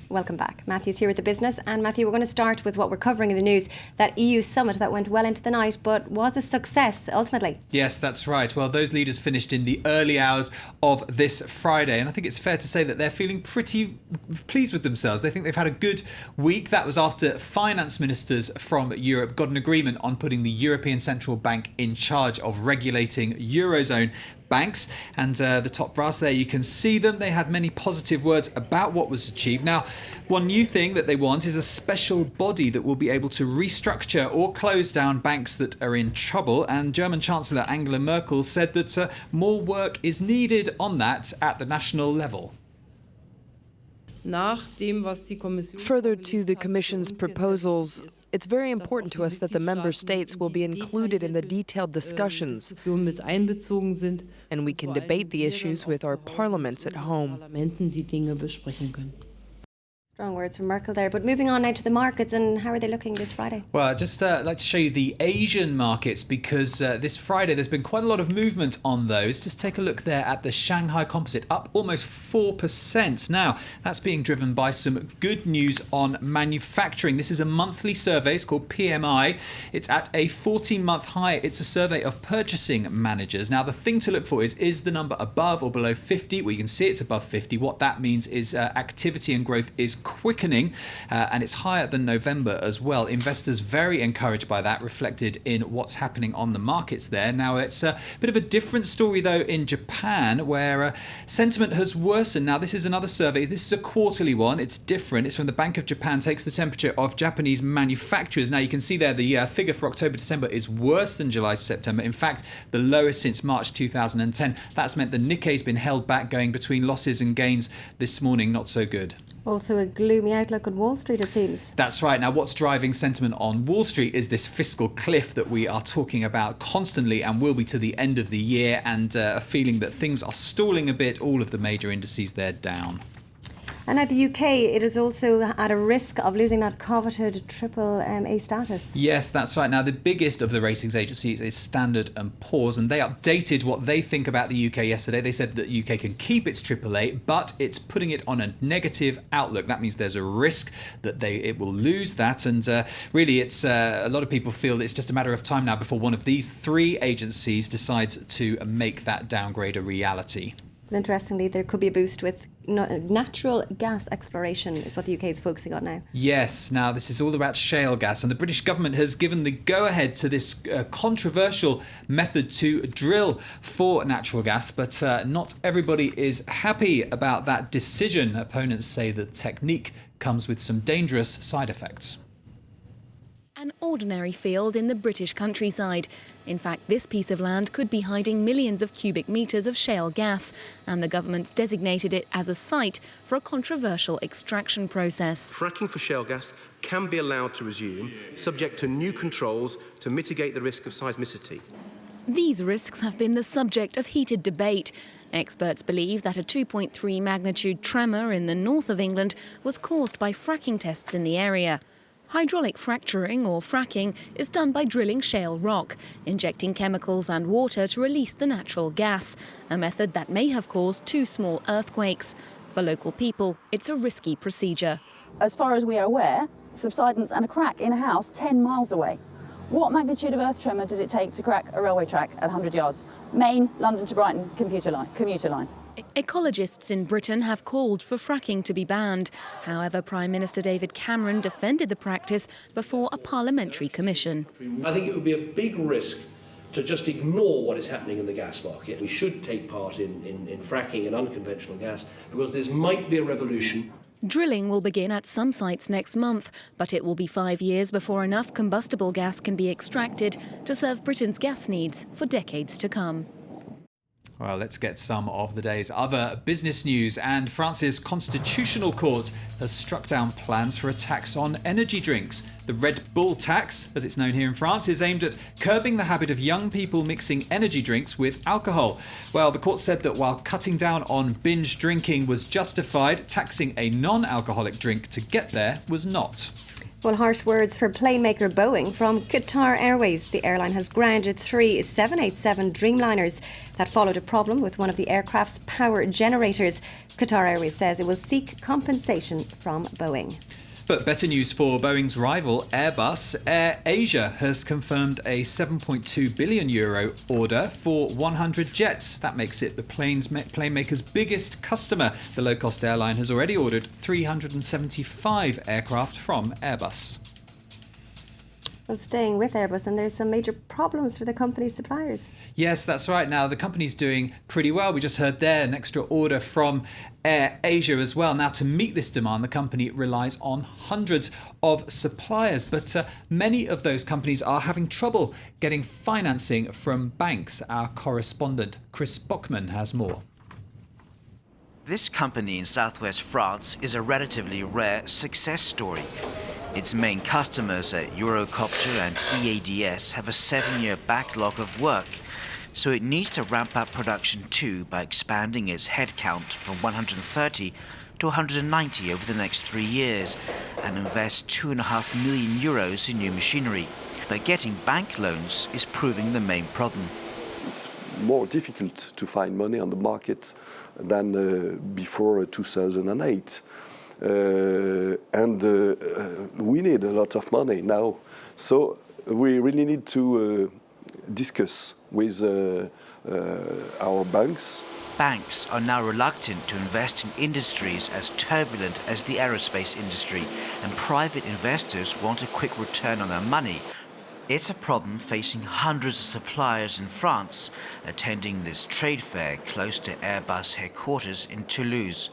Welcome back. Matthew's here with the business. And Matthew, we're going to start with what we're covering in the news, that EU summit that went well into the night, but was a success ultimately. Yes, that's right. Well, those leaders finished in the early hours of this Friday. And I think it's fair to say that they're feeling pretty pleased with themselves. They think they've had a good week. That was after finance ministers from Europe got an agreement on putting the European Central Bank in charge of regulating Eurozone banks. And the top brass there, you can see them. They had many positive words about what was achieved. Now, one new thing that they want is a special body that will be able to restructure or close down banks that are in trouble. And German Chancellor Angela Merkel said that more work is needed on that at the national level. Further to the Commission's proposals, it's very important to us that the Member States will be included in the detailed discussions, and we can debate the issues with our parliaments at home. Strong words from Merkel there. But moving on now to the markets, and how are they looking this Friday? Well, I'd just like to show you the Asian markets because this Friday there's been quite a lot of movement on those. Just take a look there at the Shanghai Composite, up almost 4%. Now, that's being driven by some good news on manufacturing. This is a monthly survey. It's called PMI. It's at a 14-month high. It's a survey of purchasing managers. Now, the thing to look for is the number above or below 50? Well, you can see it's above 50. What that means is activity and growth is quickening, and it's higher than November as well. Investors very encouraged by that, reflected in what's happening on the markets there. Now, it's a bit of a different story though in Japan, where sentiment has worsened. Now, this is another survey. This is a quarterly one. It's different. It's from the Bank of Japan, takes the temperature of Japanese manufacturers. Now, you can see there the figure for October-December is worse than July-September. In fact, the lowest since March 2010. That's meant the Nikkei's been held back, going between losses and gains this morning. Not so good. Also a gloomy outlook on Wall Street, it seems. That's right. Now, what's driving sentiment on Wall Street is this fiscal cliff that we are talking about constantly and will be to the end of the year, and a feeling that things are stalling a bit. All of the major indices, they're down. And at the UK, it is also at a risk of losing that coveted triple A status. Yes, that's right. Now, the biggest of the ratings agencies is Standard & Poor's, and they updated what they think about the UK yesterday. They said that the UK can keep its AAA, but it's putting it on a negative outlook. That means there's a risk that it will lose that. And really, it's a lot of people feel that it's just a matter of time now before one of these three agencies decides to make that downgrade a reality. But interestingly, there could be a boost with natural gas exploration is what the UK is focusing on now. Yes, now this is all about shale gas, and the British government has given the go-ahead to this controversial method to drill for natural gas, but not everybody is happy about that decision. Opponents say the technique comes with some dangerous side effects. An ordinary field in the British countryside. In fact, this piece of land could be hiding millions of cubic metres of shale gas, and the government's designated it as a site for a controversial extraction process. Fracking for shale gas can be allowed to resume, subject to new controls to mitigate the risk of seismicity. These risks have been the subject of heated debate. Experts believe that a 2.3 magnitude tremor in the north of England was caused by fracking tests in the area. Hydraulic fracturing, or fracking, is done by drilling shale rock, injecting chemicals and water to release the natural gas, a method that may have caused 2 small earthquakes. For local people, it's a risky procedure. As far as we are aware, subsidence and a crack in a house 10 miles away. What magnitude of earth tremor does it take to crack a railway track at 100 yards? Main, London to Brighton commuter line. Ecologists in Britain have called for fracking to be banned. However, Prime Minister David Cameron defended the practice before a parliamentary commission. I think it would be a big risk to just ignore what is happening in the gas market. We should take part in fracking and unconventional gas because this might be a revolution. Drilling will begin at some sites next month, but it will be 5 years before enough combustible gas can be extracted to serve Britain's gas needs for decades to come. Well, let's get some of the day's other business news. And France's Constitutional Court has struck down plans for a tax on energy drinks. The Red Bull tax, as it's known here in France, is aimed at curbing the habit of young people mixing energy drinks with alcohol. Well, the court said that while cutting down on binge drinking was justified, taxing a non-alcoholic drink to get there was not. Well, harsh words for playmaker Boeing from Qatar Airways. The airline has grounded 3 787 Dreamliners. That followed a problem with one of the aircraft's power generators. Qatar Airways says it will seek compensation from Boeing. But better news for Boeing's rival Airbus. Air Asia has confirmed a €7.2 billion order for 100 jets. That makes it the planemaker's biggest customer. The low-cost airline has already ordered 375 aircraft from Airbus. Well, staying with Airbus, and there's some major problems for the company's suppliers. Yes, that's right. Now, the company's doing pretty well. We just heard there an extra order from Air Asia as well. Now, to meet this demand, the company relies on hundreds of suppliers, but many of those companies are having trouble getting financing from banks. Our correspondent, Chris Bockman, has more. This company in southwest France is a relatively rare success story. Its main customers at Eurocopter and EADS have a 7-year backlog of work, so it needs to ramp up production too by expanding its headcount from 130 to 190 over the next 3 years and invest €2.5 million in new machinery. But getting bank loans is proving the main problem. It's more difficult to find money on the market than before 2008. We need a lot of money now. So we really need to discuss with our banks. Banks are now reluctant to invest in industries as turbulent as the aerospace industry, and private investors want a quick return on their money. It's a problem facing hundreds of suppliers in France attending this trade fair close to Airbus headquarters in Toulouse.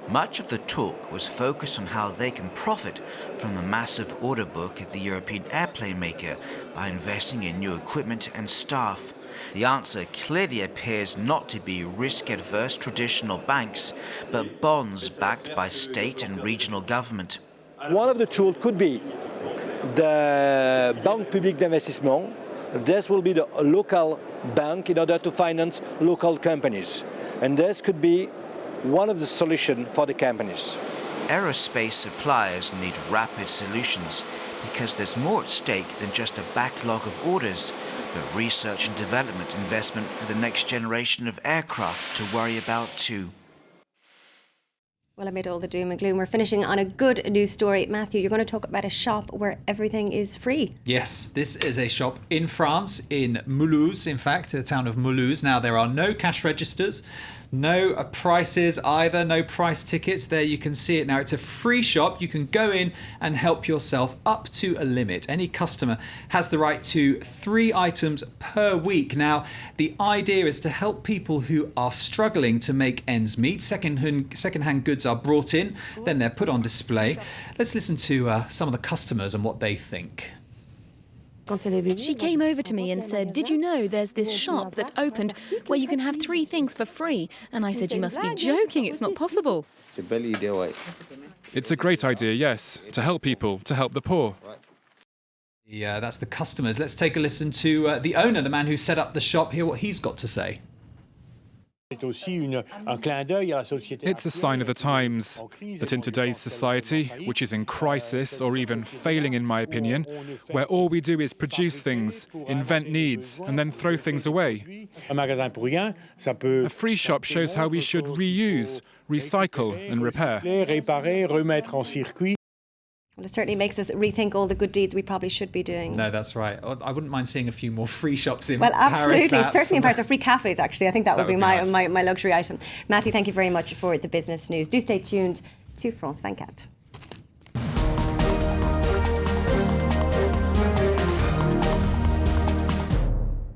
Much of the talk was focused on how they can profit from the massive order book at the European airplane maker by investing in new equipment and staff. The answer clearly appears not to be risk-averse traditional banks, but bonds backed by state and regional government. One of the tools could be the Banque Publique d'Investissement. This will be the local bank in order to finance local companies. And this could be one of the solutions for the companies. Aerospace suppliers need rapid solutions because there's more at stake than just a backlog of orders, but research and development investment for the next generation of aircraft to worry about too. Well, amid all the doom and gloom, we're finishing on a good news story. Matthew, you're going to talk about a shop where everything is free. Yes, this is a shop in France, in Mulhouse, in fact, the town of Mulhouse. Now, there are no cash registers, no prices either, no price tickets. There you can see it now. It's a free shop. You can go in and help yourself up to a limit. Any customer has the right to 3 items per week. Now, the idea is to help people who are struggling to make ends meet. Second-hand goods are brought in, then they're put on display. Let's listen to some of the customers and what they think. She came over to me and said, "Did you know there's this shop that opened where you can have 3 things for free?" And I said, "You must be joking, it's not possible." It's a great idea, yes, to help people, to help the poor. Yeah, that's the customers. Let's take a listen to the owner, the man who set up the shop, hear what he's got to say. It's a sign of the times that in today's society, which is in crisis or even failing in my opinion, where all we do is produce things, invent needs, and then throw things away. A free shop shows how we should reuse, recycle and repair. Well, it certainly makes us rethink all the good deeds we probably should be doing. No, that's right. I wouldn't mind seeing a few more free shops in Well, Paris. absolutely. Certainly in Paris, or free cafes, actually. I think that would be nice. my luxury item. Matthew, thank you very much for the business news. Do stay tuned to France 24.